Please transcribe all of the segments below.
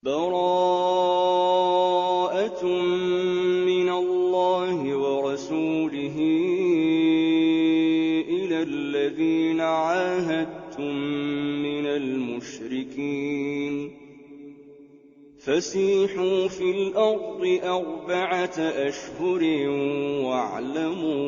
بَرَاءَةٌ مِّنَ اللَّهِ وَرَسُولِهِ إِلَى الَّذِينَ عَاهَدتُّم مِّنَ الْمُشْرِكِينَ فَسِيحُوا فِي الْأَرْضِ 4 أشهر وَاعْلَمُوا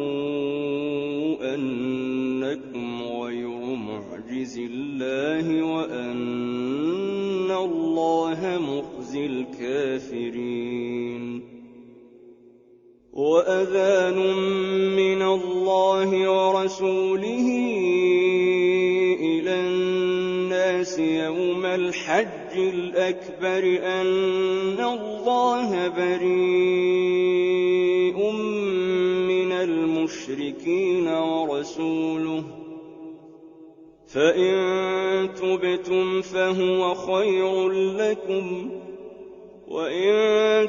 أَنَّكُمْ غَيْرُ مُعْجِزِي اللَّهِ وَأَنَّ اللَّهَ مُخْزِي الْكَافِرِينَ وَأَذَانٌ مِّنَ اللَّهِ وَرَسُولِهِ إِلَى النَّاسِ يَوْمَ الْحَجِّ الْأَكْبَرِ أَنَّ اللَّهَ بَرِيءٌ مِّنَ الْمُشْرِكِينَ وَرَسُولُهُ فَإِن تُبْتُمْ فَهُوَ خَيْرٌ لَّكُمْ وَإِن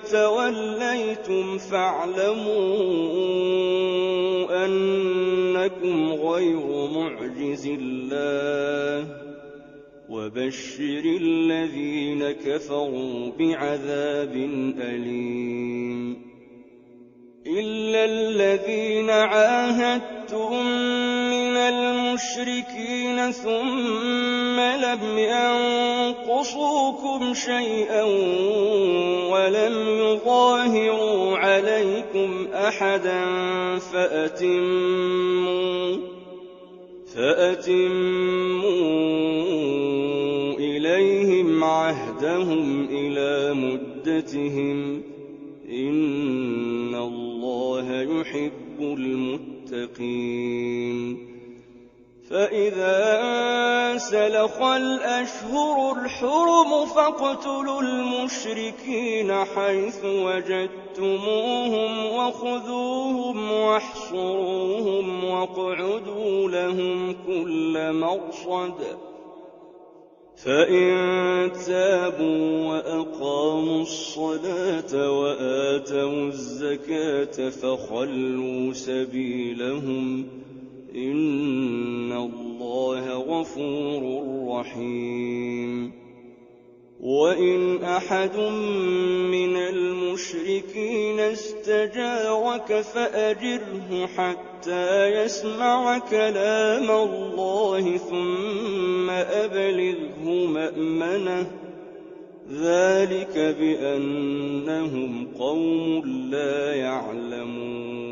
تَوَلَّيْتُمْ فَاعْلَمُوا أَنَّكُمْ غَيْرُ مُعْجِزِي اللَّهِ وَبَشِّرِ الَّذِينَ كَفَرُوا بِعَذَابٍ أَلِيمٍ إِلَّا الَّذِينَ عَاهَدتُّم مِّنَ الْمُشْرِكِينَ ثُمَّ لَمْ يَنقُصُوكُمْ شَيْئًا وَلَمْ يُظَاهِرُوا عَلَيْكُمْ أَحَدًا فَأَتِمُّوا إِلَيْهِمْ عَهْدَهُمْ إِلَىٰ مُدَّتِهِمْ ۚ إِنَّ اللَّهَ يُحِبُّ الْمُتَّقِينَ فَإِذَا انسَلَخَ الْأَشْهُرُ الْحُرُمُ فَاقْتُلُوا الْمُشْرِكِينَ حَيْثُ وَجَدتُّمُوهُمْ وَخُذُوهُمْ وَاحْصُرُوهُمْ وَاقْعُدُوا لَهُمْ كُلَّ مَرْصَدٍ فَإِن تَابُوا وَأَقَامُوا الصَّلَاةَ وَآتَوُا الزَّكَاةَ فَخَلُّوا سَبِيلَهُمْ ۚ إِنَّ اللَّهَ غَفُورٌ رَّحِيمٌ وَإِنْ أَحَدٌ مِّنَ الْمُشْرِكِينَ اسْتَجَارَكَ فَأَجِرْهُ حَتَّىٰ يَسْمَعَ كَلَامَ اللَّهِ ثُمَّ أَبْلِغْهُ مَأْمَنَهُ ۚ ذَٰلِكَ بِأَنَّهُمْ قَوْمٌ لَّا يَعْلَمُونَ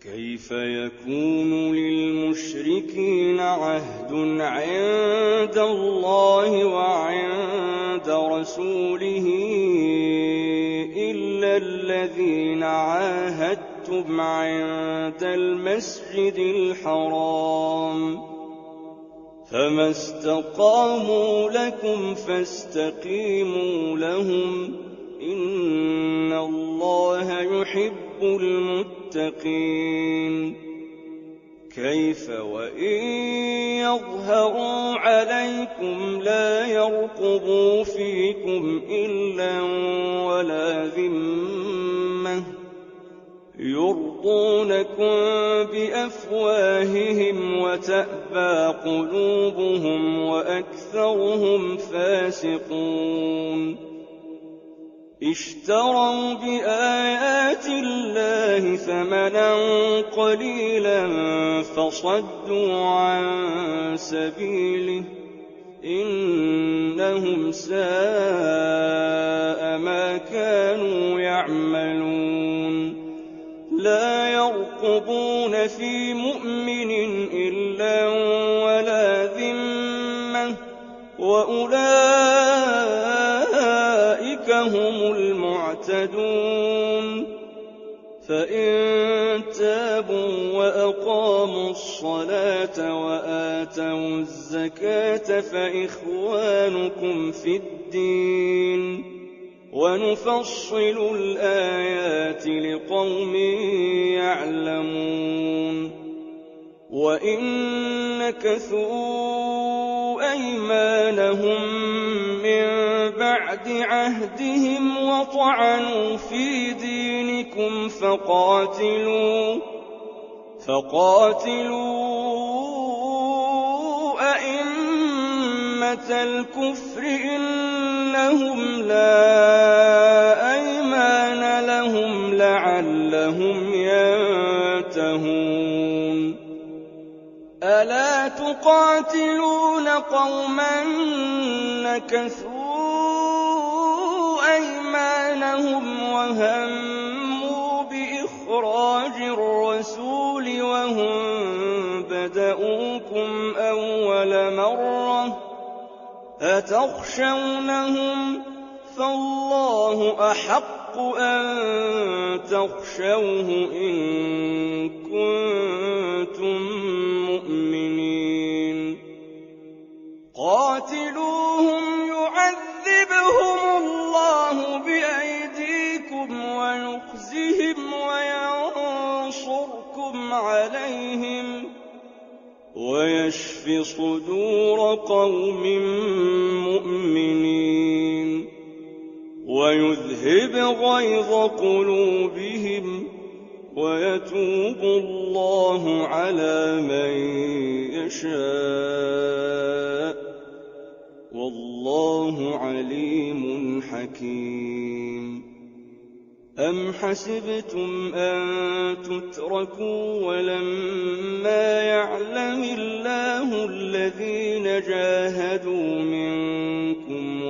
كَيْفَ يَكُونُ لِلْمُشْرِكِينَ عَهْدٌ عِندَ اللَّهِ وَعِندَ رَسُولِهِ إِلَّا الَّذِينَ عَاهَدتُّمْ عِندَ الْمَسْجِدِ الْحَرَامِ ۖ فَمَا اسْتَقَامُوا لَكُمْ فَاسْتَقِيمُوا لَهُمْ ۚ إِنَّ اللَّهَ يُحِبُّ الْمُتَّقِينَ كَيْفَ وَإِن يَظْهَرُوا عَلَيْكُمْ لَا يَرْقُبُوا فِيكُمْ إِلًّا وَلَا ذِمَّةً يُرْضُونَكُم بِأَفْوَاهِهِمْ وَتَأْبَىٰ قُلُوبُهُمْ وَأَكْثَرُهُمْ فَاسِقُونَ اشْتَرَوْا بِآيَاتِ اللَّهِ ثَمَنًا قَلِيلًا فَصَدُّوا عَن سَبِيلِهِ ۚ إِنَّهُمْ سَاءَ مَا كَانُوا يَعْمَلُونَ لَا يَرْقُبُونَ فِي مُؤْمِنٍ إِلًّا وَلَا ذِمَّةً ۚ وَأُولَٰئِكَ هُمُ الْمُعْتَدُونَ فَإِن تَابُوا وَأَقَامُوا الصَّلَاةَ وَآتَوُا الزَّكَاةَ فَإِخْوَانُكُمْ فِي الدِّينِ ۗ وَنُفَصِّلُ الْآيَاتِ لِقَوْمٍ يَعْلَمُونَ وَإِن نَّكَثُوا أَيْمَانَهُم مِّن بَعْدِ عَهْدِهِمْ وَطَعَنُوا فِي دِينِكُمْ فَقَاتِلُوا أَئِمَّةَ أئمة الكفر إنهم لا أيمان لهم لعلهم ينتهون ألا تقاتلون قوما نكثوا أيمانهم وهموا بإخراج الرسول وهم بدؤوكم أول مرة أتخشونهم فالله أحق أن تخشوه إن كنتم مؤمنين قاتلوهم يعذبهم الله بأيديكم ويخزهم وينصركم عليهم ويشف صدور قوم مؤمنين ويذهب غيظ قلوبهم ويتوب الله على من يشاء والله عليم حكيم أم حسبتم أن تتركوا ولما يعلم الله الذين جاهدوا منكم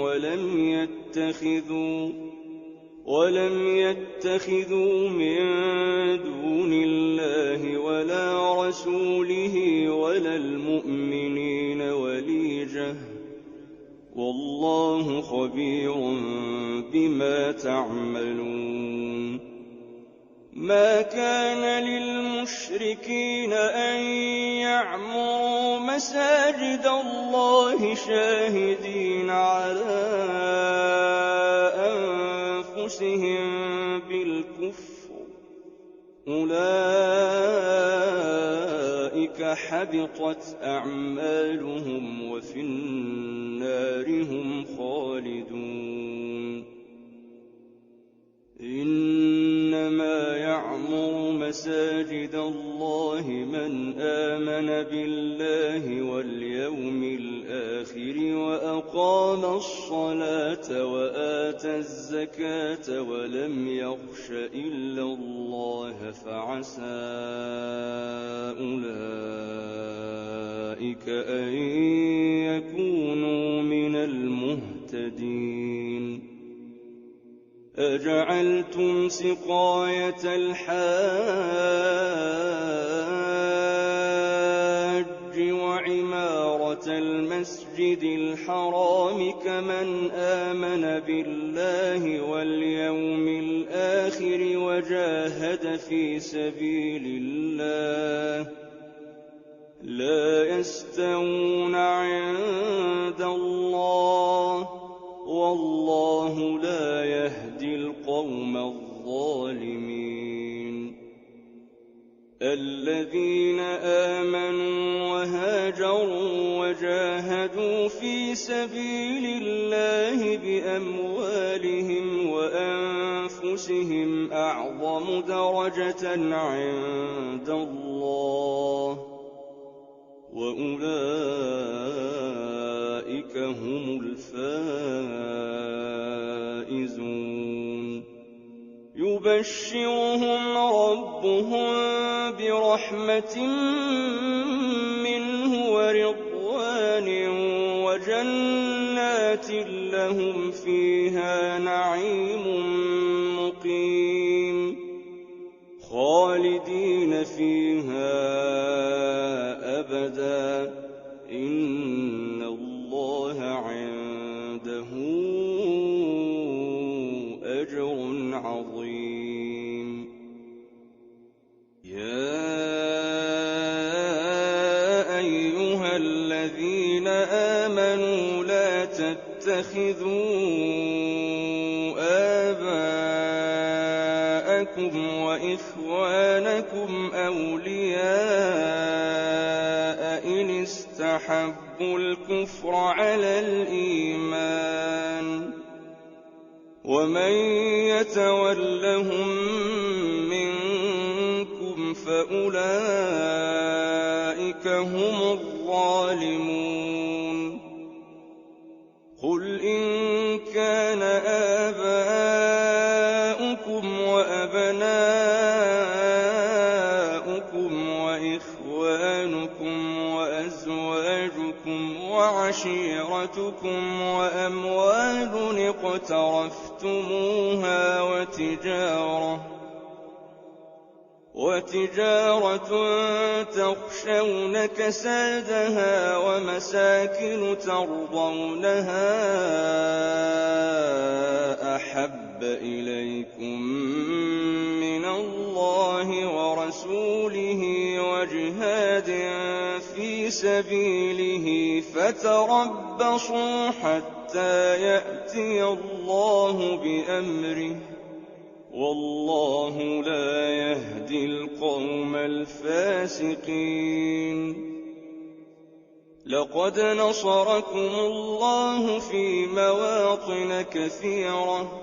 ولم يتخذوا من دون الله ولا رسوله ولا المؤمنين وليجة والله خبير بما تعملون ما كان للمشركين أن يعمروا مساجد الله شاهدين على أنفسهم بالكفر أولئك حبطت أعمالهم وفي النار هم خالدون إنما يعمر مساجد الله من آمن بالله واليوم الآخر وأقام الصلاة وآتى الزكاة ولم يخش إلا الله فعسى أولئك أن يكونوا من المهتدين أجعلتم سقاية الحاج وعمارة المسجد الحرام كمن آمن بالله واليوم الآخر وجاهد في سبيل الله لا يستوون عند الله والله لا يهدي القوم الظالمين الذين آمنوا وهاجروا وجاهدوا في سبيل الله بأموالهم وأنفسهم أعظم درجة عند الله وأولئك هم الفائزون يبشرهم ربهم برحمة منه ورضوان وجنات لهم فيها نعيم مقيم خالدين فيها أبدا إن الله عنده أجر عظيم يا أيها الذين آمنوا لا تتخذوا آباءكم وإخوانكم أولياء إن استحبوا الكفر على الإيمان ومن يتولهم منكم فأولئك هم الظالمون قل إن كان آباؤكم وأبناؤكم وإخوانكم وأزواجكم وعشيرتكم وأموال اقترفتموها وتجارة تخشون كسادها ومساكن ترضونها أحب إليكم من الله ورسوله وجهاد في سبيله فتربصوا حتى يأتي الله بأمره والله لا يهدي القوم الفاسقين. لقد نصركم الله في مواطن كثيرة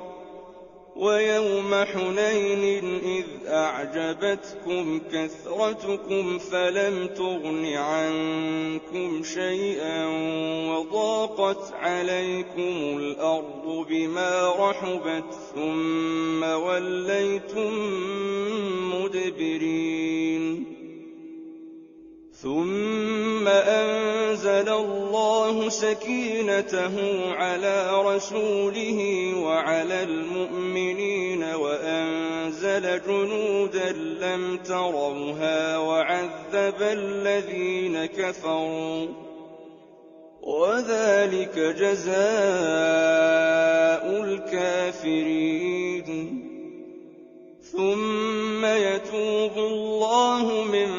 ويوم حنين إذ أعجبتكم كثرتكم فلم تغن عنكم شيئا وضاقت عليكم الأرض بما رحبت ثم وليتم مدبرين. ثم أنزل الله سكينته على رسوله وعلى المؤمنين وأنزل جنودا لم تروها وعذب الذين كفروا وذلك جزاء الكافرين. ثم يتوب الله من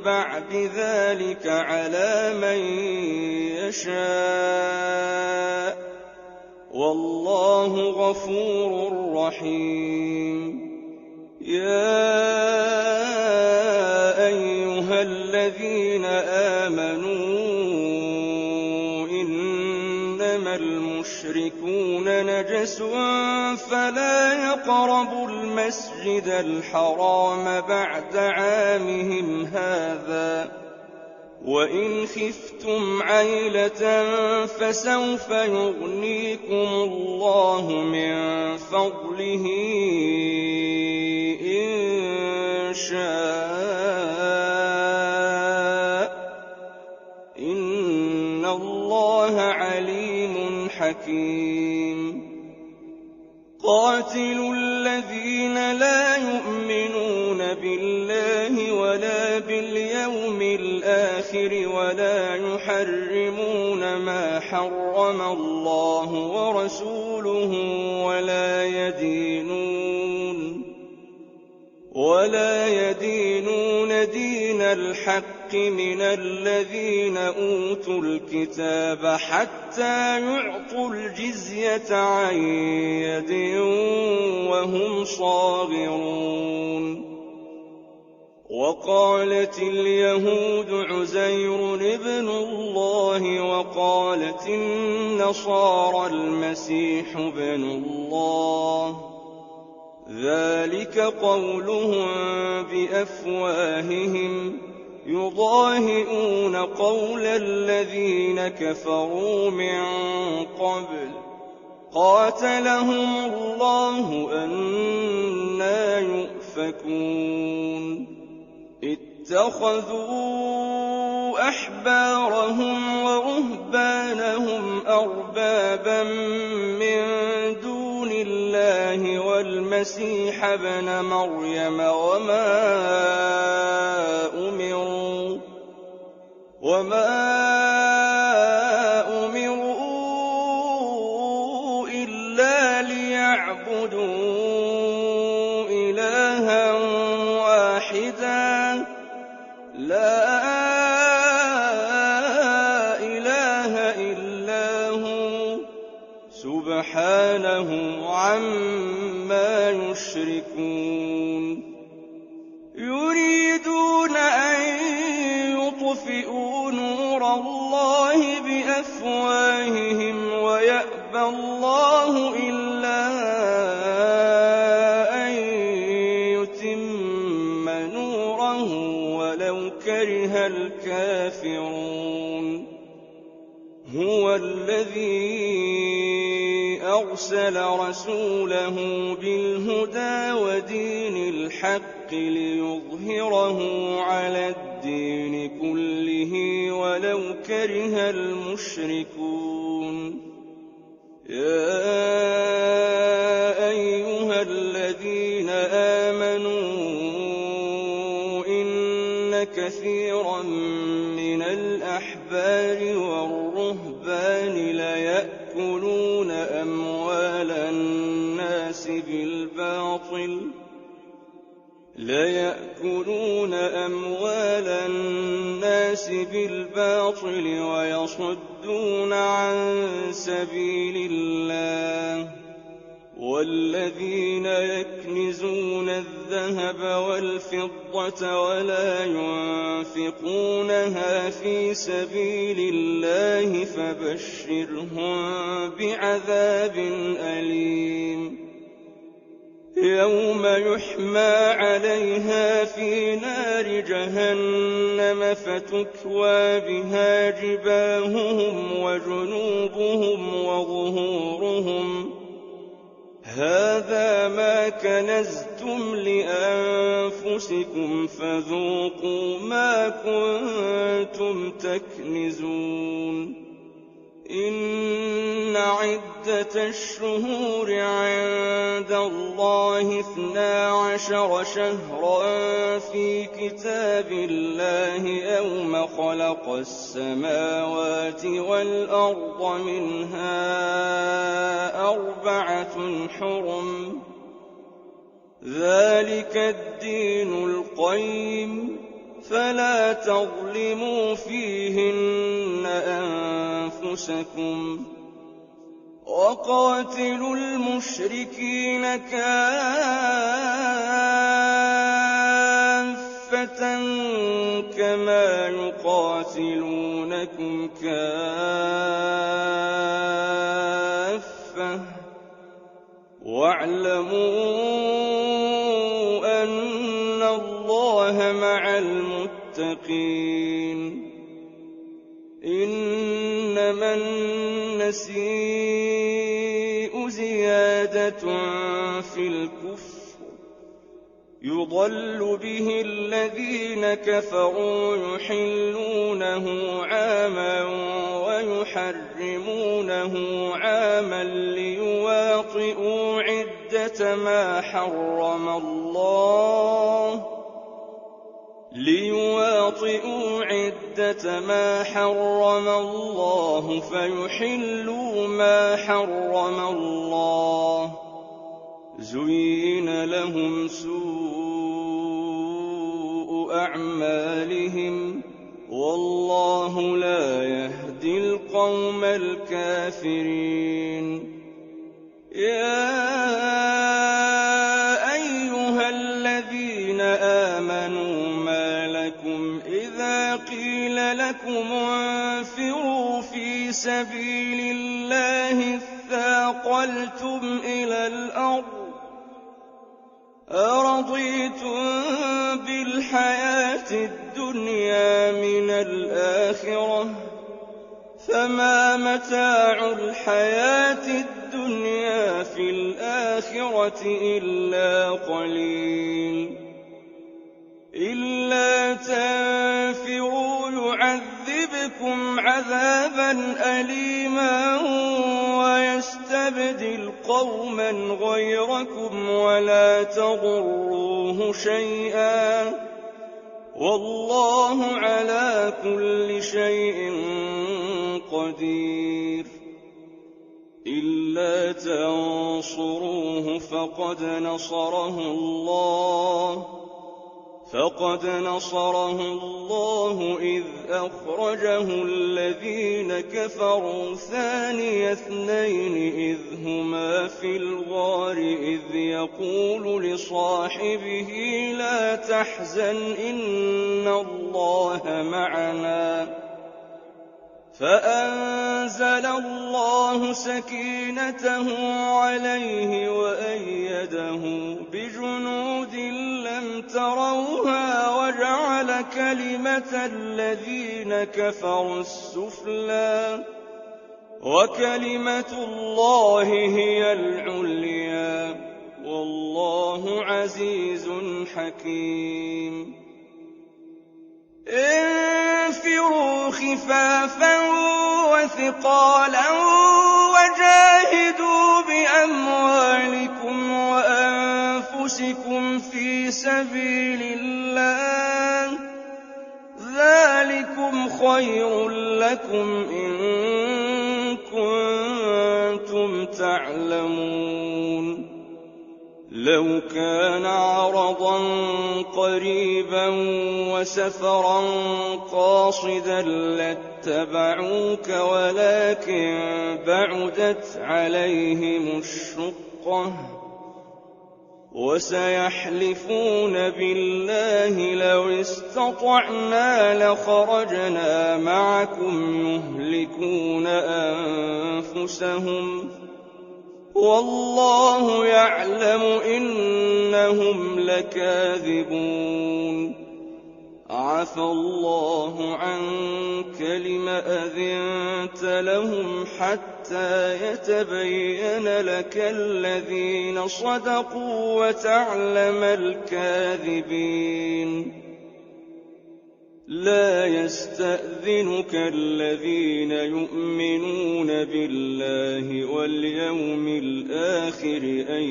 بعد ذلك على من يشاء والله غفور رحيم. يا أيها الذين آمنوا إنما المشركون نجس فلا يقربوا المسجد الحرام بعد عامهم هذا وإن خفتم عيلة فسوف يغنيكم الله من فضله إن شاء إن الله عليم حكيم. قاتلوا الذين لا يؤمنون بالله ولا باليوم الآخر ولا يحرمون ما حرم الله ورسوله ولا يدينون دين الحق من الذين أوتوا الكتاب حتى يعطوا الجزية عن يد وهم صاغرون. وقالت اليهود عزير ابن الله وقالت النصارى المسيح ابن الله ذلك قولهم بأفواههم يضاهئون قول الذين كفروا من قبل قاتلهم الله أنى يؤفكون. اتخذوا أحبارهم ورهبانهم أربابا من دون الله والمسيح ابن مريم وما أمروا إلا ليعبدوا إلها واحدا لا إله إلا هو سبحانه عما يشركون. يريدون أن يطفئوا نور الله بأفواههم ويأبى الله إلا أن يتم نوره ولو كره الكافرون. هو الذي أرسل رسوله بالهدى ودين الحق ليظهره على الدين كله ولو كره المشركون يا أيها الذين آمنوا إن كثيرا من الأحبار والرهبان ليأكلون أموال الناس بالباطل ويصدون عن سبيل الله والذين يكنزون الذهب والفضة ولا ينفقونها في سبيل الله فبشرهم بعذاب أليم يوم يحمى عليها في نار جهنم فتكوى بها جباههم وجنوبهم وظهورهم هذا ما كنزتم لأنفسكم فذوقوا ما كنتم تكنزون إن عدة الشهور عند الله 12 شهرا في كتاب الله يوم خلق السماوات والأرض منها 4 حرم ذلك الدين القيم فلا تظلموا فيهن أنفسكم وقاتلوا المشركين كافة كما يقاتلونكم كافة واعلموا أن الله مع المتقين إنما النسيء زيادة في الكفر يضل به الذين كفروا يحلونه عاما ويحرمونه عاما ليواطئوا عدة ما حرم الله فيحلوا ما حرم الله زين لهم سوء أعمالهم والله لا يهدي القوم الكافرين يا أيها الذين آمنوا ما لكم إذا قيل لكم انفروا في سبيل الله اثاقلتم إلى الأرض أرضيتم بالحياة الدنيا من الآخرة فما متاع الحياة الدنيا في الآخرة إلا قليل إلا تنفروا يعذبكم عذابا أليما ويستبدل قوما غيركم ولا تضروه شيئا والله على كل شيء قدير إلا تنصروه فقد نصره الله إذ أخرجه الذين كفروا ثاني اثنين إذ هما في الغار إذ يقول لصاحبه لا تحزن إن الله معنا فأنزل الله سكينته عليه وأيده بجنود لم تروها وجعل كلمة الذين كفروا السفلى وكلمة الله هي العليا والله عزيز حكيم انفروا خفافا وثقالا وجاهدوا بأموالكم وأنفسكم في سبيل الله ذلكم خير لكم إن كنتم تعلمون لو كان عرضا قريبا وسفرا قاصدا لاتبعوك ولكن بعدت عليهم الشقة وسيحلفون بالله لو استطعنا لخرجنا معكم يهلكون أنفسهم والله يعلم إنهم لكاذبون عفى الله عنك لم أذنت لهم حتى يتبين لك الذين صدقوا وتعلم الكاذبين لا يستأذنك الذين يؤمنون بالله واليوم الآخر أن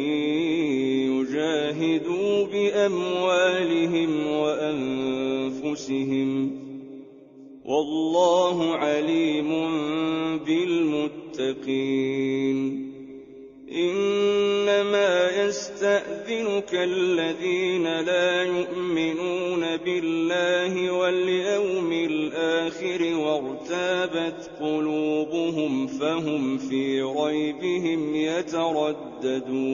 يجاهدوا بأموالهم وأنفسهم والله عليم بالمتقين إنما يستأذنك الذين لا يؤمنون بالله واليوم الآخر وارتابت قلوبهم فهم في ريبهم يترددون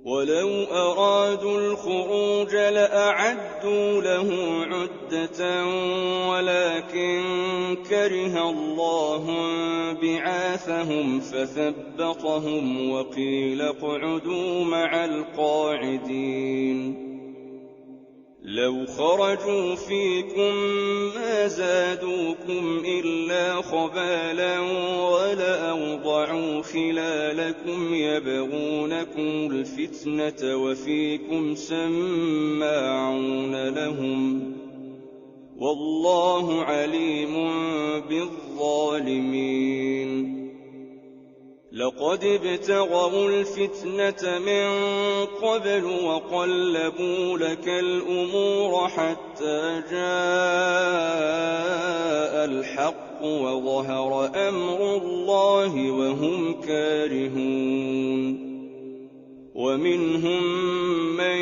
ولو أرادوا الخروج لأعدوا له عدة ولكن كره الله بعاثهم فثبطهم وقيل اقعدوا مع القاعدين لو خرجوا فيكم ما زادوكم إلا خبالا ولأوضعوا خلالكم يبغونكم الفتنة وفيكم سماعون لهم والله عليم بالظالمين لقد ابتغوا الفتنة من قبل وقلبوا لك الأمور حتى جاء الحق وظهر أمر الله وهم كارهون ومنهم من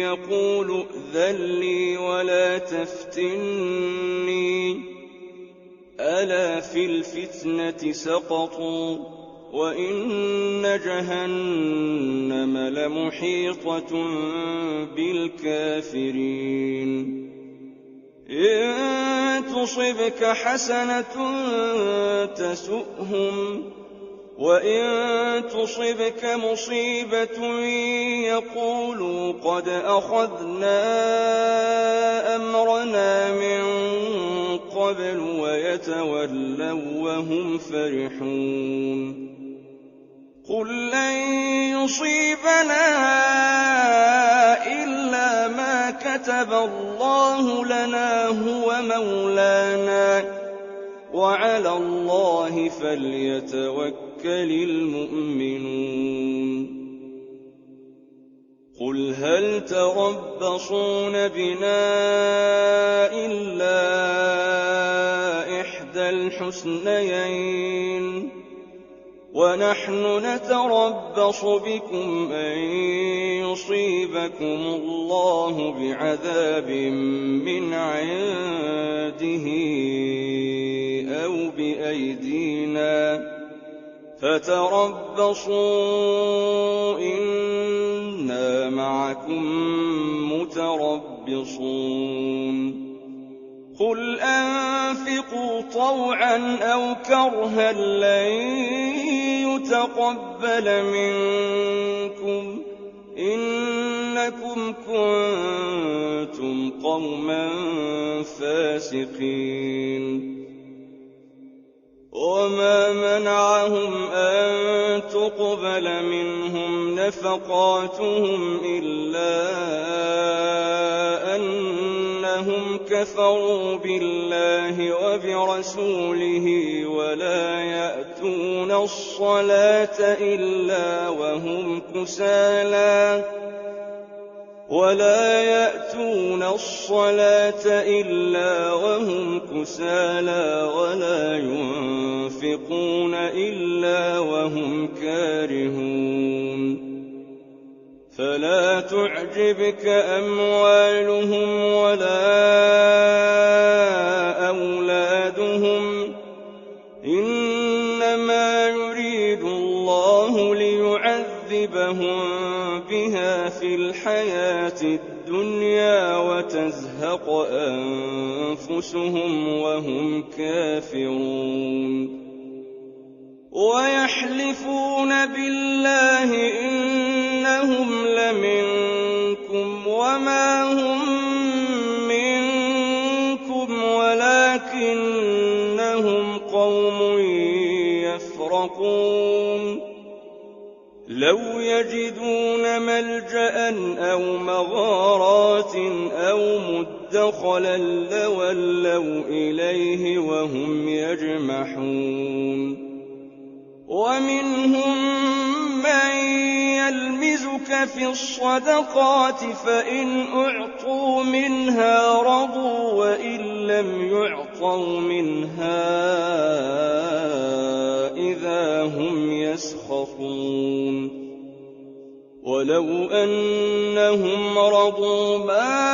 يقول ائذن لي ولا تفتني ألا في الفتنة سقطوا وإن جهنم لمحيطة بالكافرين إن تصبك حسنة تسؤهم وإن تصبك مصيبة يقولوا قد أخذنا أمرنا من قبل ويتولوا وهم فرحون قل لن يصيبنا إلا ما كتب الله لنا هو مولانا وعلى الله فليتوكل المؤمنون قل هل تربصون بنا إلا إحدى الحسنيين ونحن نتربص بكم أن يصيبكم الله بعذاب من عنده أو بأيدينا فتربصوا إنا معكم متربصون قل أنفقوا طوعا أو كرها لن يتقبل منكم إنكم كنتم قوما فاسقين وما منعهم أن تقبل منهم نفقاتهم إلا أنهم كفروا بالله وبرسوله ولا يأتون الصلاة إلا وهم كسالى ولا ينفقون إلا وهم كارهون فلا تعجبك أموالهم ولا أولادهم إنما يريد الله ليعذبهم بها في الحياة الدنيا وتزهق أنفسهم وهم كافرون ويحلفون بالله إنهم لمنكم وما هم منكم ولكنهم قوم يفرقون لو يجدون ملجأ أو مغارات أو مدخلا لولوا إليه وهم يجمحون ومنهم من يلمزك في الصدقات فإن أعطوا منها رضوا وإن لم يعطوا منها إذا هم يسخطون ولو أنهم رضوا ما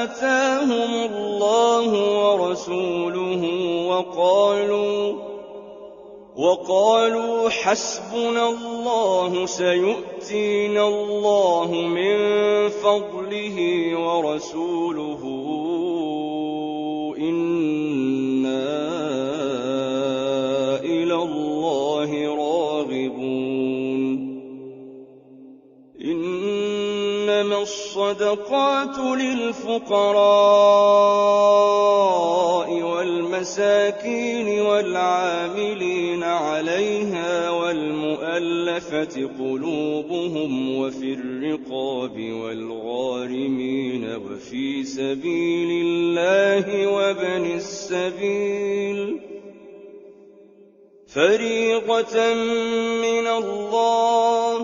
آتاهم الله ورسوله وقالوا حسبنا الله سيؤتينا الله من فضله ورسوله إنا إلى الله راغبون إنما الصدقات للفقراء والمساكين والعاملين عليها والمؤلفة قلوبهم وفي الرقاب والغارمين وفي سبيل الله وابن السبيل فريضة من الله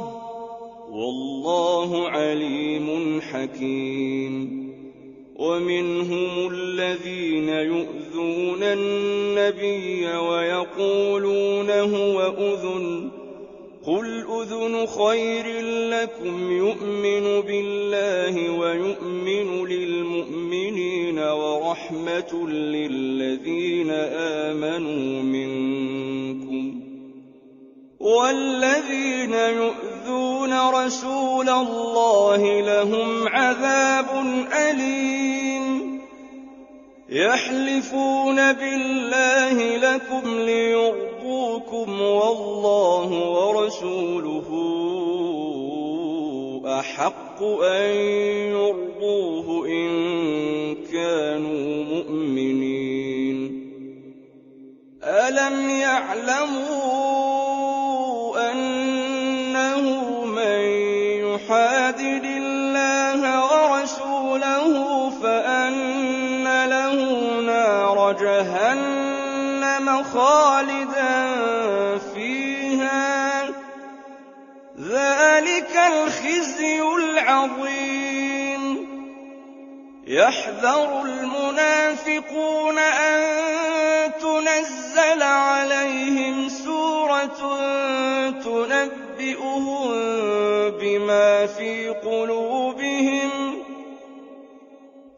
والله عليم حكيم ومنهم الذين يؤذون النبي ويقولون هو أذن قل أذن خير لكم يؤمن بالله ويؤمن للمؤمنين ورحمة للذين آمنوا منكم والذين يؤذون رسول الله لهم عذاب أليم يحلفون بالله لكم ليرضوكم والله ورسوله أحق أن يرضوه إن كانوا مؤمنين ألم يعلموا أنه من يحادد الله ورسوله فأن له نار جهنم خالدا فيها ذلك الخزي العظيم يحذر المنافقون أن تنزل عليهم سورة تنبئهم بما في قلوبهم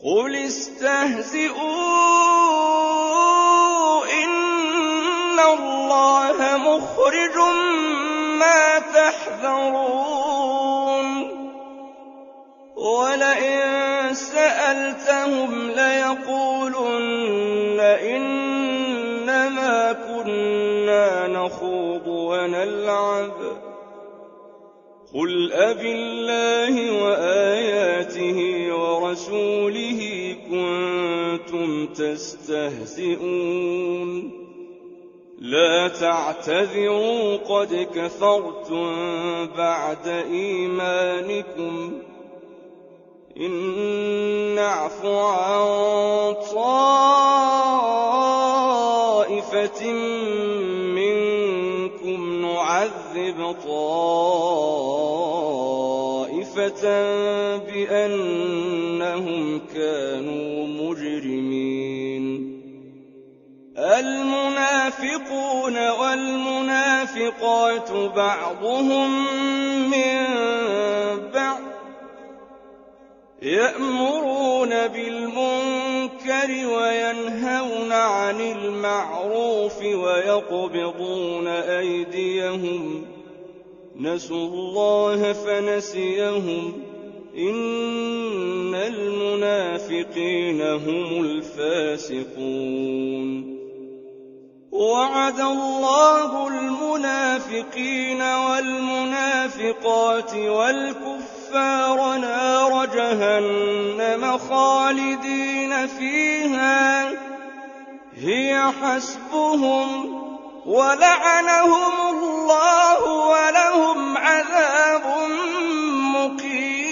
قل استهزئوا إن الله مخرج ما تحذرون ولئن سألتهم ليقولن إنما كنا نخوض ونلعب قل أبالله وآياته ورسوله كنتم تستهزئون لا تعتذروا قد كفرتم بعد إيمانكم إن نعف عن طائفة منكم نعذب طائفة بأنهم كانوا مجرمين المنافقون والمنافقات بعضهم من بعض يأمرون بالمنكر وينهون عن المعروف ويقبضون أيديهم نسوا الله فنسيهم إن المنافقين هم الفاسقون وعد الله المنافقين والمنافقات والكفار نار جهنم خالدين فيها هي حسبهم ولعنهم الله ولهم عذاب مقيم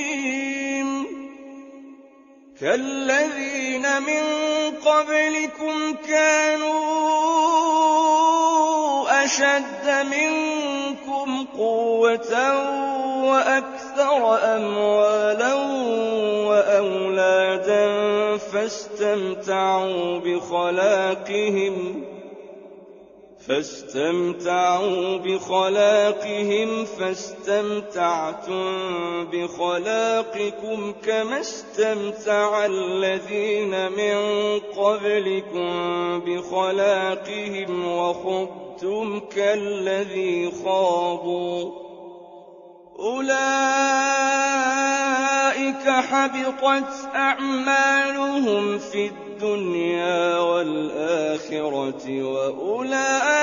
كالذين من قبلكم كانوا أشد منكم قوة وأكثر أموالا وأولادا فاستمتعوا بخلاقهم فاستمتعتم بخلاقكم كما استمتع الذين من قبلكم بخلاقهم وخضتم كالذي خاضوا أولئك حبطت أعمالهم في الدنيا والآخرة وأولئك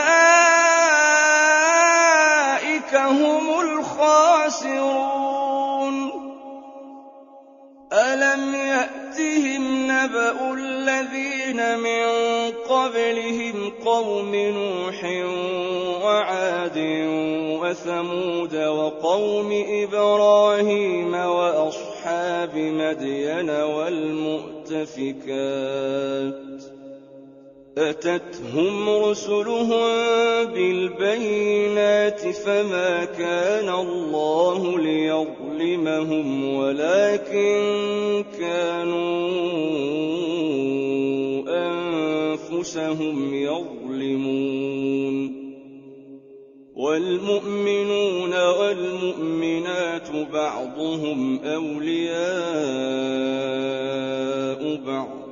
هم الخاسرون ألم يأتهم نبأ الذين من قبلهم قوم نوح وعاد وثمود وقوم إبراهيم وأصحاب مدين والمؤتفكات أتتهم رسلهم بالبينات فما كان الله ليظلمهم ولكن كانوا أنفسهم يظلمون والمؤمنون والمؤمنات بعضهم أولياء بعض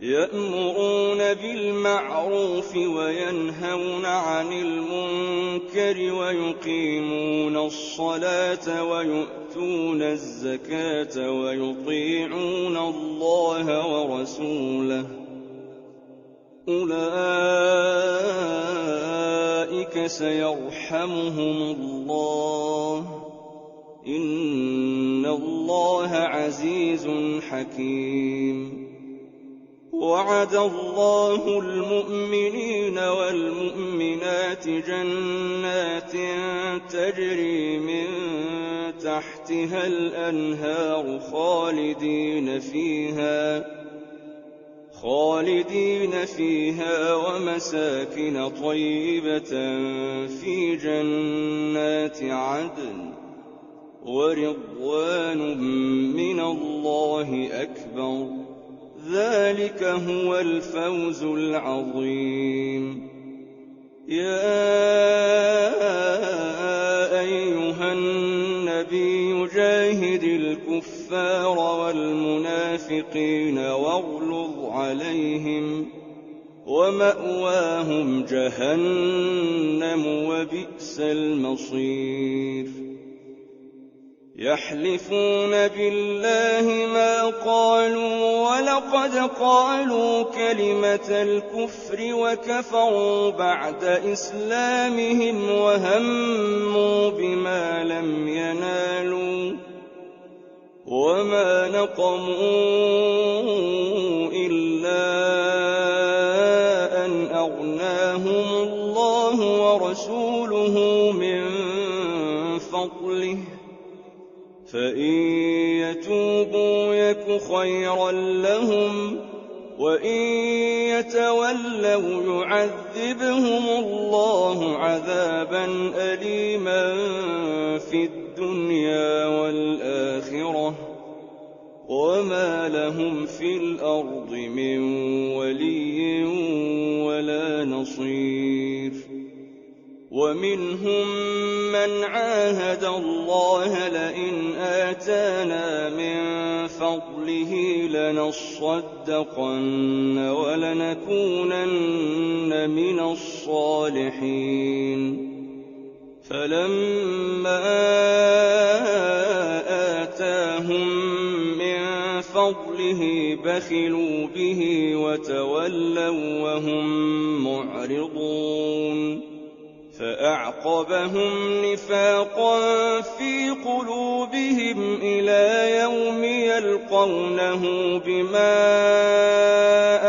يأمرون بالمعروف وينهون عن المنكر ويقيمون الصلاة ويؤتون الزكاة ويطيعون الله ورسوله أولئك سيرحمهم الله إن الله عزيز حكيم وعد الله المؤمنين والمؤمنات جنات تجري من تحتها الأنهار خالدين فيها ومساكن طيبة في جنات عدن ورضوان من الله أكبر ذلك هو الفوز العظيم يا أيها النبي جاهد الكفار والمنافقين واغلظ عليهم ومأواهم جهنم وبئس المصير يحلفون بالله ما قالوا ولقد قالوا كلمة الكفر وكفروا بعد إسلامهم وهموا بما لم ينالوا وما نقموا إلا أن أغناهم الله ورسوله من فضله فإن يتوبوا يك خيرا لهم وإن يتولوا يعذبهم الله عذابا أليما في الدنيا والآخرة وما لهم في الأرض من ولي ولا نصير ومنهم من عاهد الله لئن آتانا من فضله لنصدقن ولنكونن من الصالحين فلما آتاهم من فضله بخلوا به وتولوا وهم معرضون فأعقبهم نفاقا في قلوبهم إلى يوم يلقونه بما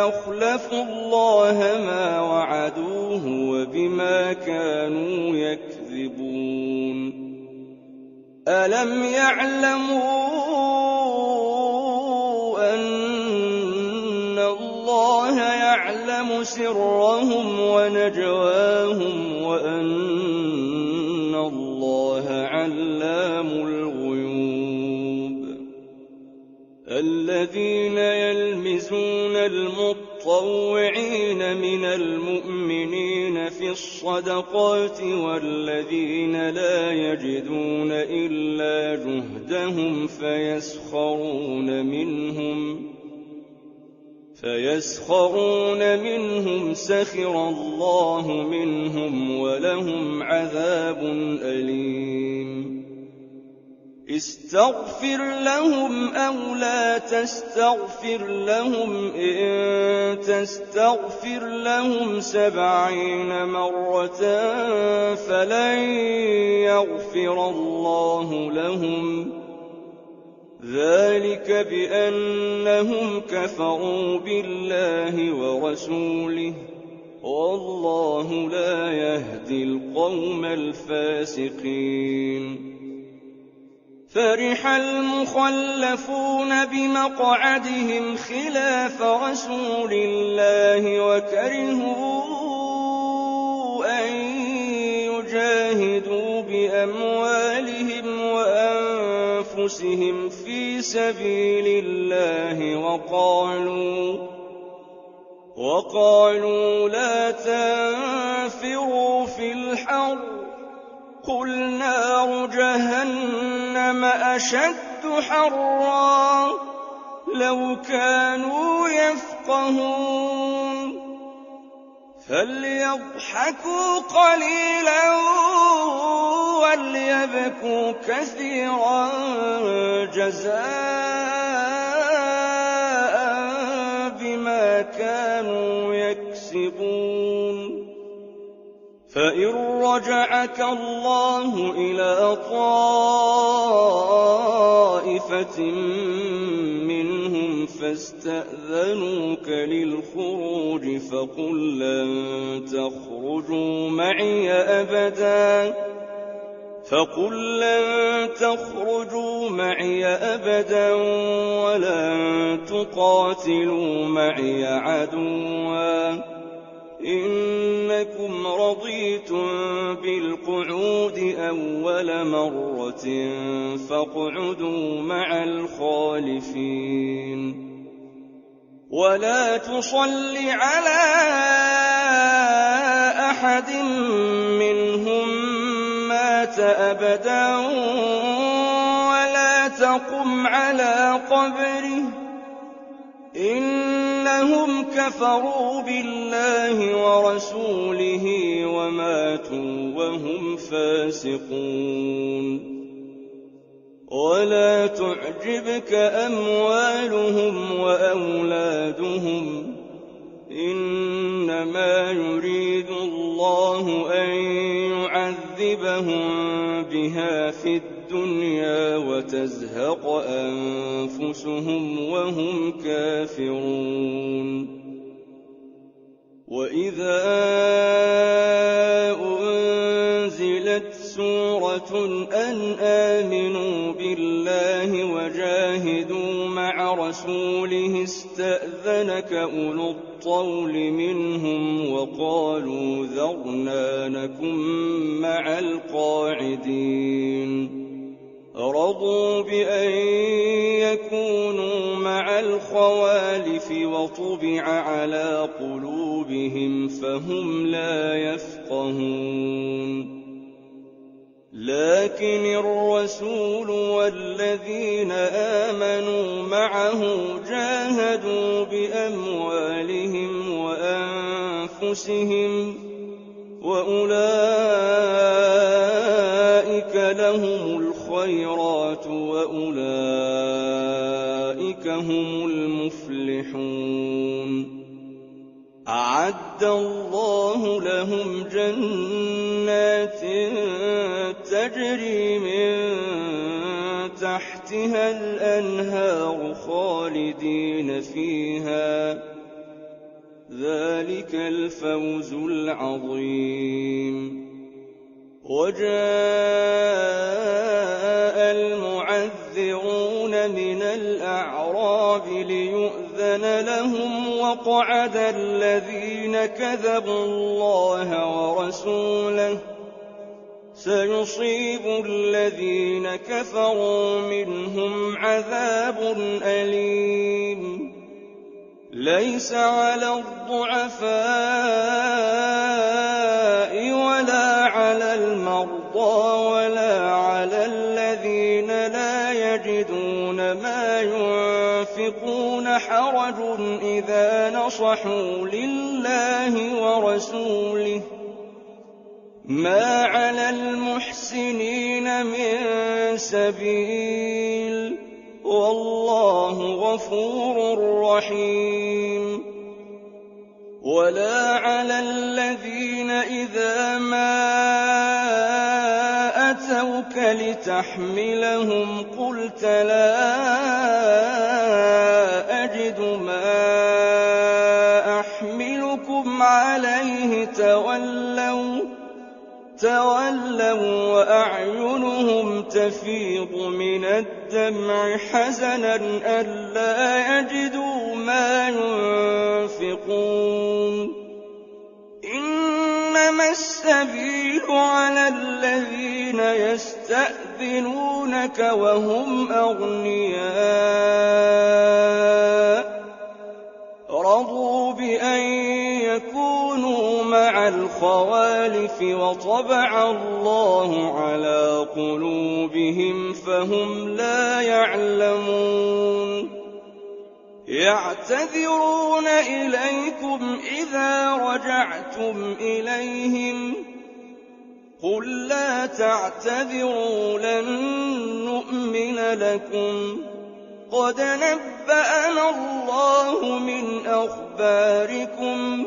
أخلفوا الله ما وعدوه وبما كانوا يكذبون ألم يعلموا أن الله يعلم سرهم ونجواهم وأن الله علام الغيوب الذين يلمزون المطوعين من المؤمنين في الصدقات والذين لا يجدون إلا جهدهم فيسخرون منهم سخر الله منهم ولهم عذاب أليم استغفر لهم أو لا تستغفر لهم إن تستغفر لهم 70 مرة فلن يغفر الله لهم ذلك بأنهم كفروا بالله ورسوله والله لا يهدي القوم الفاسقين فرح المخلفون بمقعدهم خلاف رسول الله وكرهوا أن يجاهدوا بأموالهم وأنفسهم في سبيل الله وقالوا لا تنفروا في الحر قل نار جهنم أشد حرا لو كانوا يفقهون فليضحكوا قليلا وليبكوا كثيرا جزاء بما كانوا يكسبون فإن رجعك الله إلى طائفة منهم فاستأذنوك للخروج فقل لن تخرجوا معي أبدا ولن تقاتلوا معي عدوا إنكم رضيتم بالقعود أول مرة فاقعدوا مع الخالفين ولا تصل على أحد منهم مات أبدا ولا تقم على قبره إنهم كفروا بالله ورسوله وماتوا وهم فاسقون ولا تعجبك أموالهم وأولادهم إنما يريد الله أن يعذبهم بها في الدنيا الدُّنْيَا وَتَزْهَقَ أَنفُسُهُمْ وَهُمْ كَافِرُونَ وَإِذَا أُنزِلَتْ سُورَةٌ أَنْ آمِنُوا بِاللَّهِ وَجَاهِدُوا مَعَ رَسُولِهِ اسْتَأْذَنَكَ أُولُو الطَّوْلِ مِنْهُمْ وَقَالُوا ذَرْنَا نَكُن مَّعَ الْقَاعِدِينَ رَضُوا بِأَن يَكُونُوا مَعَ الْخَوَالِفِ وَطُبِعَ عَلَىٰ قُلُوبِهِمْ فَهُمْ لَا يَفْقَهُونَ لكن الرسول والذين آمنوا معه جاهدوا بأموالهم وأنفسهم وأولئك لهم الخيرات وأولئك هم المفلحون أعد الله لهم جنات تجري من تحتها الأنهار خالدين فيها ذلك الفوز العظيم وجاء المعذرون من الأعراب ليؤذن لهم وقعد الذين كذبوا الله ورسوله سيصيب الذين كفروا منهم عذاب أليم ليس على الضعفاء ولا على المرضى ولا على الذين لا يجدون ما ينفقون حرج إذا نصحوا لله ورسوله ما على المحسنين من سبيل والله غفور رحيم ولا على الذين إذا ما أتوك لتحملهم قلت لا أجد ما أحملكم عليه تولوا وأعينهم تفيض من الدمع حزنا ألا يجدوا ما ينفقون إنما السبيل على الذين يستأذنونك وهم أغنياء رضوا بأن يكونوا مع الخوالف وطبع الله على قلوبهم فهم لا يعلمون يعتذرون إليكم إذا رجعتم إليهم قل لا تعتذروا لن نؤمن لكم قد نبأنا الله من أخباركم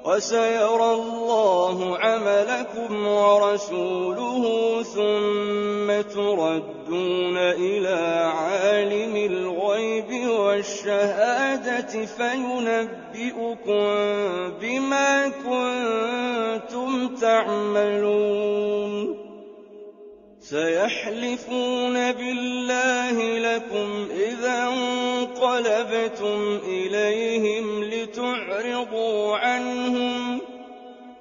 وسيرى الله عملكم ورسوله ثم تردون إلى عالم الغيب والشهادة فينبئكم بما كنتم تعملون سيحلفون بالله لكم إذا انقلبتم إليهم لتعرضوا عنهم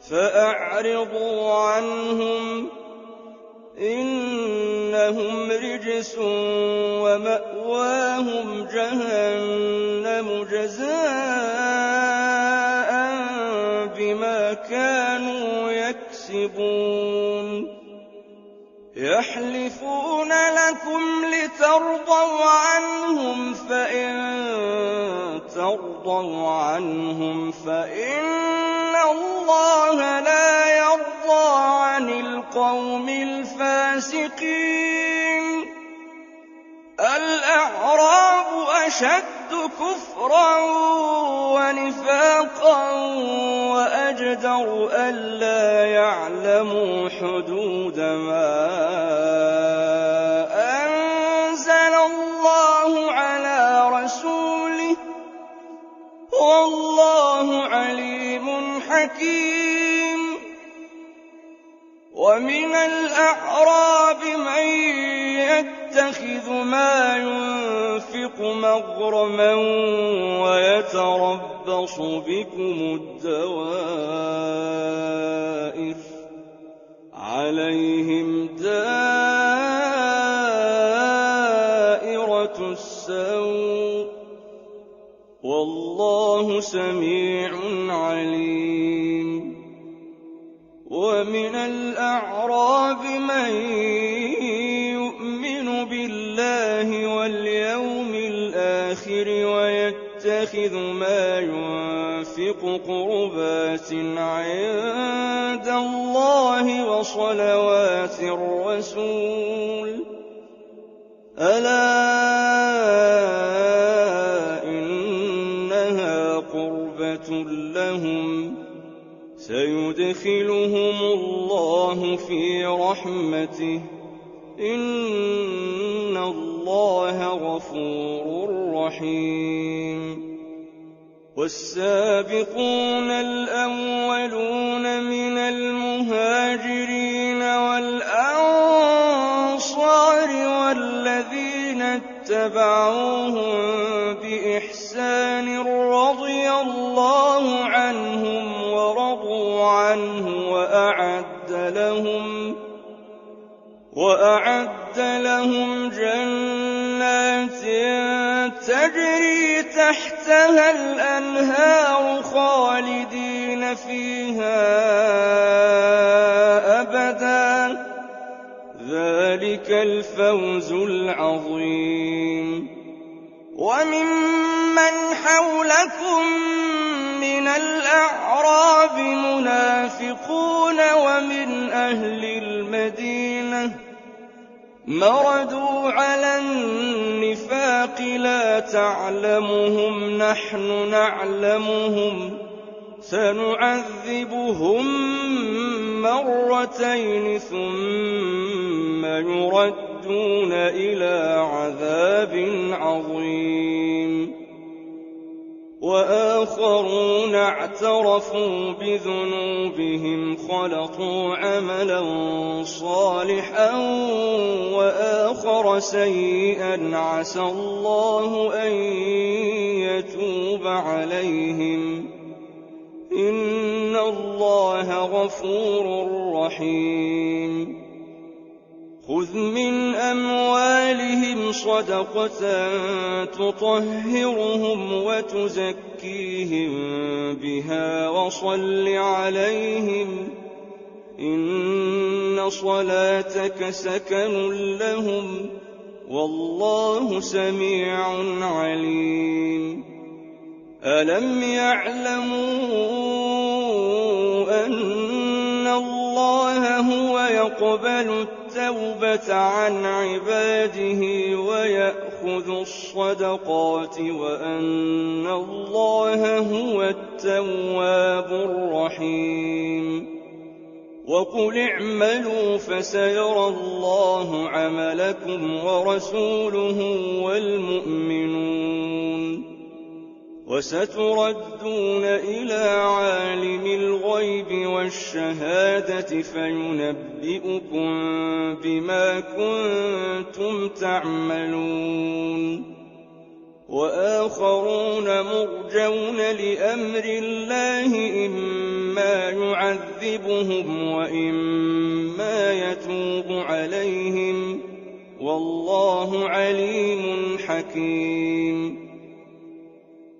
فأعرضوا عنهم إنهم رجس ومأواهم جهنم جزاء بما كانوا يكسبون يحلفون لكم لترضوا عنهم فإن ترضوا عنهم فإن الله لا يرضى عن القوم الفاسقين الأعراب أشد كفرا ونفاقا وأجدر ألا يعلموا حدود ما حكيم ومن الأعراب من يتخذ ما ينفق مغرما ويتربص بكم الدوائر عليهم دائرة السوء والله سميع عليم ومن الأعراب من يؤمن بالله واليوم الآخر ويتخذ ما ينفق قربات عند الله وصلوات الرسول ألا إنها قربة لهم سيدخلهم الله في رحمته إن الله غفور رحيم والسابقون الأولون من المهاجرين والأنصار والذين اتبعوهم بإحسان رضي الله عنهم ورضوا عنه وأعد لهم جنات تجري تحتها الأنهار خالدين فيها أبدا ذلك الفوز العظيم وممن حولكم من الأعراب منافقون ومن أهل المدينة مردوا على النفاق لا تعلمهم نحن نعلمهم سنعذبهم مرتين ثم يردون إلى عذاب عظيم وآخرون اعترفوا بذنوبهم خلطوا عملا صالحا وآخر سيئا عسى الله أن يتوب عليهم إن الله غفور رحيم خذ من أموالهم صدقة تطهرهم وتزكيهم بها وصل عليهم إن صلاتك سكن لهم والله سميع عليم ألم يعلموا أن الله هو يقبل التوبة عن عباده ويأخذ الصدقات وأن الله هو التواب الرحيم وقل اعملوا فسيرى الله عملكم ورسوله والمؤمنون وستردون إلى عالم الغيب والشهادة فينبئكم بما كنتم تعملون وآخرون مرجون لأمر الله إما يعذبهم وإما يتوب عليهم والله عليم حكيم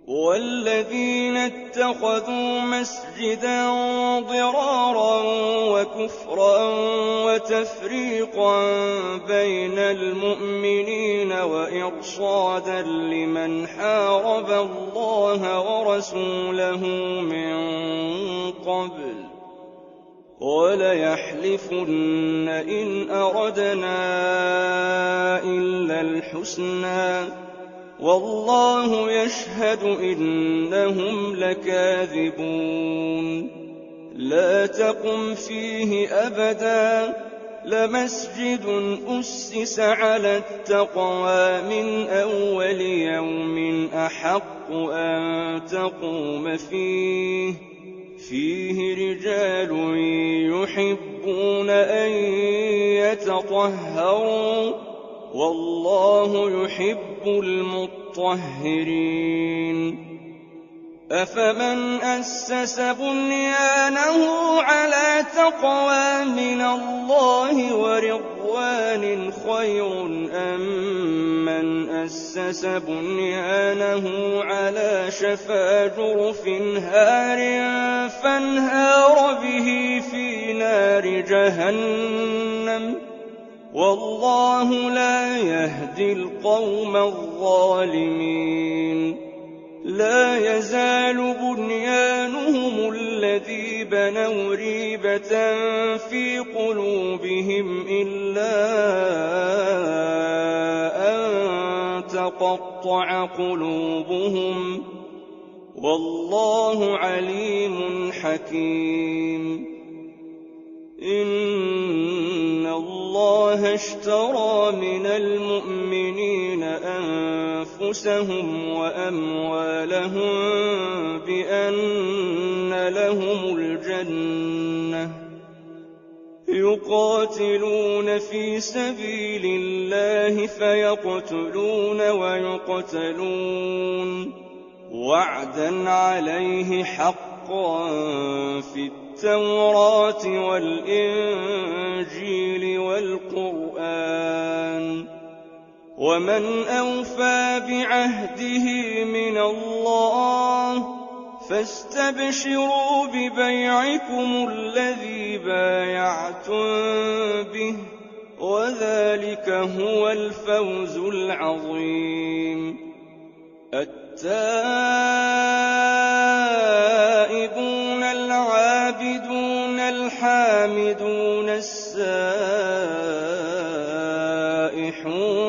والذين اتخذوا مسجدا ضرارا وكفرا وتفريقا بين المؤمنين وإرصادا لمن حارب الله ورسوله من قبل وليحلفن إن أردنا إلا الحسنى والله يشهد إنهم لكاذبون لا تقم فيه أبدا لمسجد أسس على التقوى من أول يوم أحق أن تقوم فيه رجال يحبون أن يتطهروا والله يحب المطهرين أفمن أسس بنيانه على تقوى من الله ورضوان خير أم من أسس بنيانه على شفا جرف هار فانهار به في نار جهنم والله لا يهدي القوم الظالمين لا يزال بنيانهم الذي بنوا ريبة في قلوبهم إلا أن تقطع قلوبهم والله عليم حكيم إن الله اشترى من المؤمنين أنفسهم وأموالهم بأن لهم الجنة يقاتلون في سبيل الله فيقتلون ويقتلون وعدا عليه حقا في التوراة والإنجيل والقرآن ومن أوفى بعهده من الله فاستبشروا ببيعكم الذي بايعتم به وذلك هو الفوز العظيم التائبون العابدون الحامدون السائحون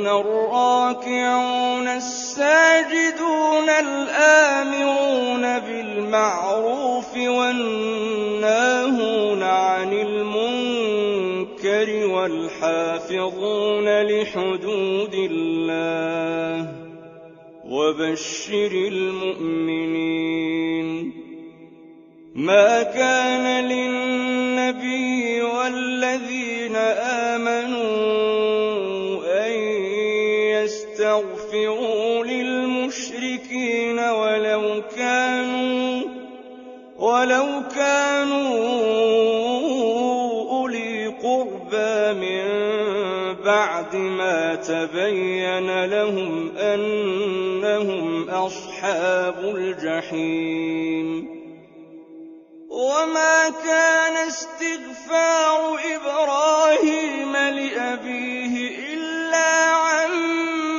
الراكعون الساجدون الآمرون بالمعروف والناهون عن المنكر والحافظون لحدود الله وبشر المؤمنين ما كان للنبي والذين آمنوا أن يستغفروا للمشركين ولو كانوا أولي قربى من بعد ما تبين لهم أنهم أصحاب الجحيم وما كان استغفار إبراهيم لأبيه إلا عن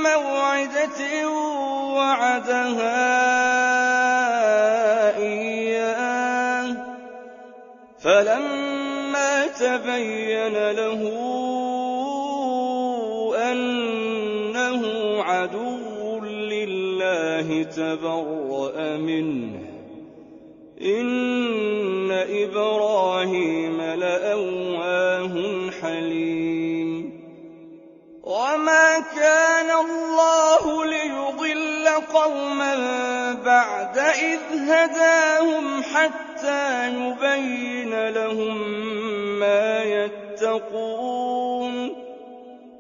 موعدة وعدها إياه فلما تبين له أنه عدو لله تبرأ منه إن إبراهيم لأواه حليم وما كان الله ليضل قوما بعد إذ هداهم حتى يبين لهم ما يتقون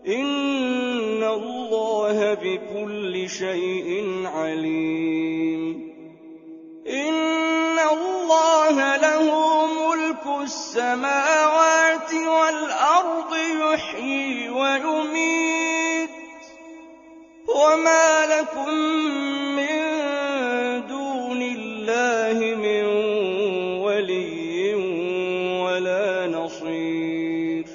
إن الله بكل شيء عليم إن الله له ملك السماوات والأرض يحيي ويميت وما لكم من دون الله من ولي ولا نصير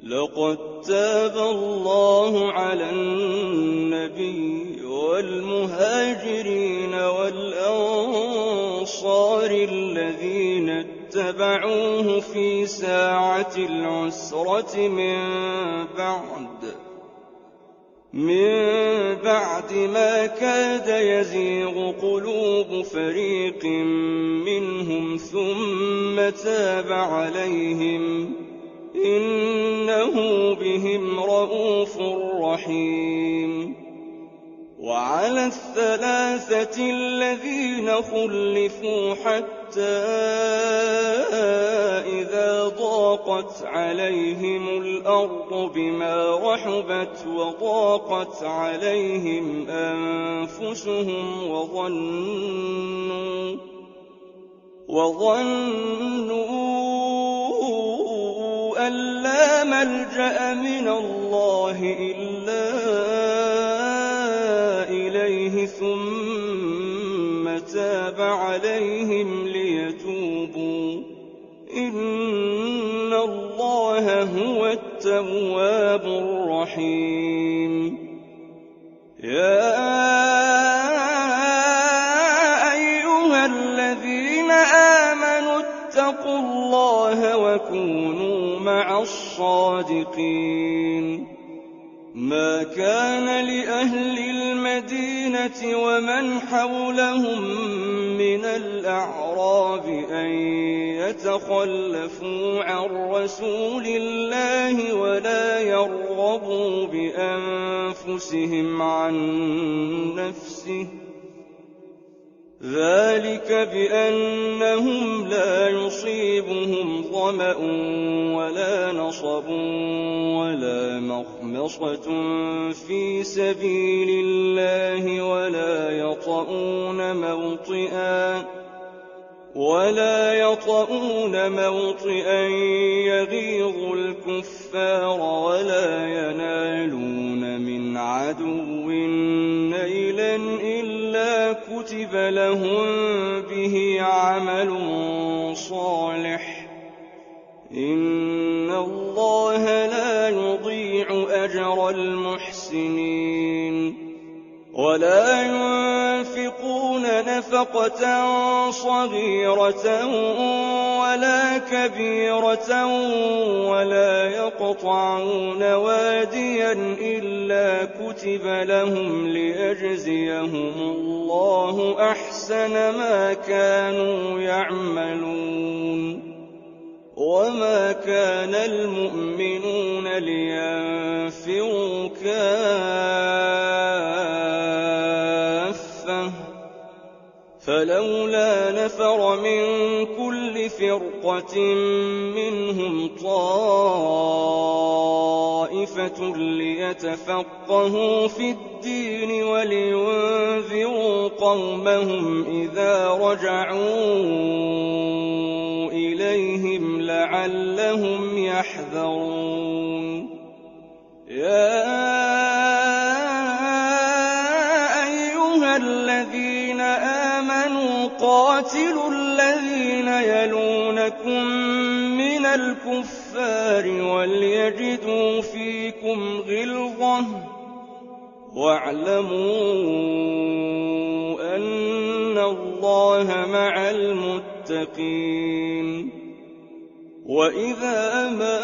لقد تاب الله على النبي والمهاجرين والأنصار الذين اتبعوه في ساعة العسرة من بعد ما كاد يزيغ قلوب فريق منهم ثم تاب عليهم إنه بهم رءوف رحيم وعلى الثلاثة الذين خلفوا حتى حتى إذا ضاقت عليهم الأرض بما رحبت وضاقت عليهم أنفسهم وظنوا أن لا ملجأ من الله إلا إليه ثم تاب عليهم ليتوبوا إن الله هو التواب الرحيم. يا أيها الذين آمنوا اتقوا الله وكونوا مع الصادقين. ما كان لأهل المدينة ومن حولهم من الأعراب أن يتخلفوا عن رسول الله ولا يرغبوا بأنفسهم عن نفسه، ذلك بأنهم لا يصيبهم ظمأ ولا نصب ولا مخمصة في سبيل الله ولا يطؤون موطئا يغيظ الكفار ولا ينالون من عدو نيلا إلا كتب لهم به عمل صالح، إن الله لا يضيع أجر المحسنين. ولا ينفقون نفقة صغيرة ولا كبيرة ولا يقطعون واديا إلا كتب لهم ليجزيهم الله أحسن ما كانوا يعملون. وما كان المؤمنون لينفروا كافة، فلولا نفر من كل فرقة منهم طائفة ليتفقهوا في الدين ولينذروا قومهم إذا رجعوا إليهم لعلهم يحذرون. يا أيها الذين آمنوا قاتلوا الذين يلونكم من الكفار وليجدوا فيكم غلظة واعلموا أن الله مع المتقين. وإذا ما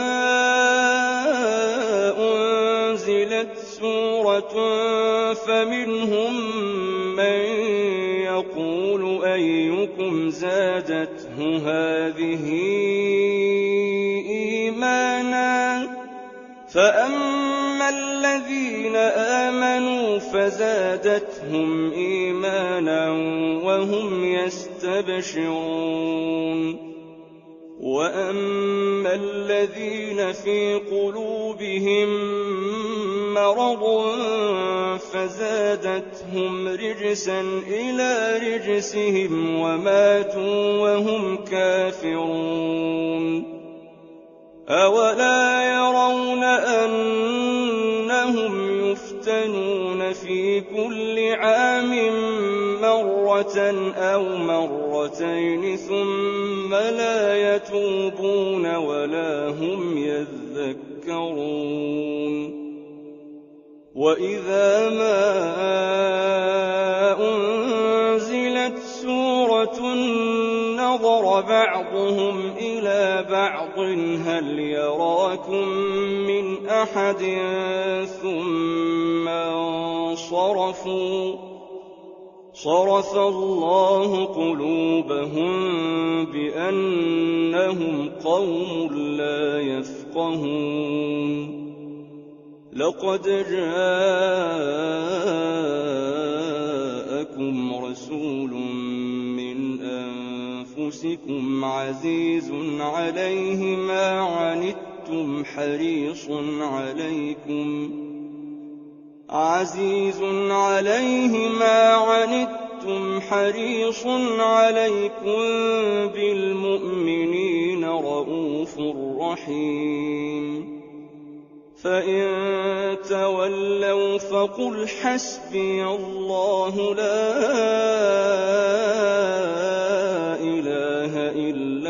أنزلت سورة فمنهم من يقول أيكم زادته هذه إيمانا، فأما الذين آمنوا فزادتهم إيمانا وهم يستبشرون. وأما الذين في قلوبهم مرض فزادتهم رجسا إلى رجسهم وماتوا وهم كافرون. أولا يرون أنهم يفتنون في كل عام مرة أو مرتين ثم لا يتوبون ولا هم يذكرون. وإذا ما أنزلت سورة نظر بعضهم إلى بعض هل يراكم من أحد ثم انصرفوا، صرف الله قلوبهم بأنهم قوم لا يفقهون. لقد جاءكم رسول من أنفسكم عزيز عليه ما عنتم حريص عليكم بالمؤمنين رءوف رحيم فإن تولوا فقل حسبي الله لا إله إلا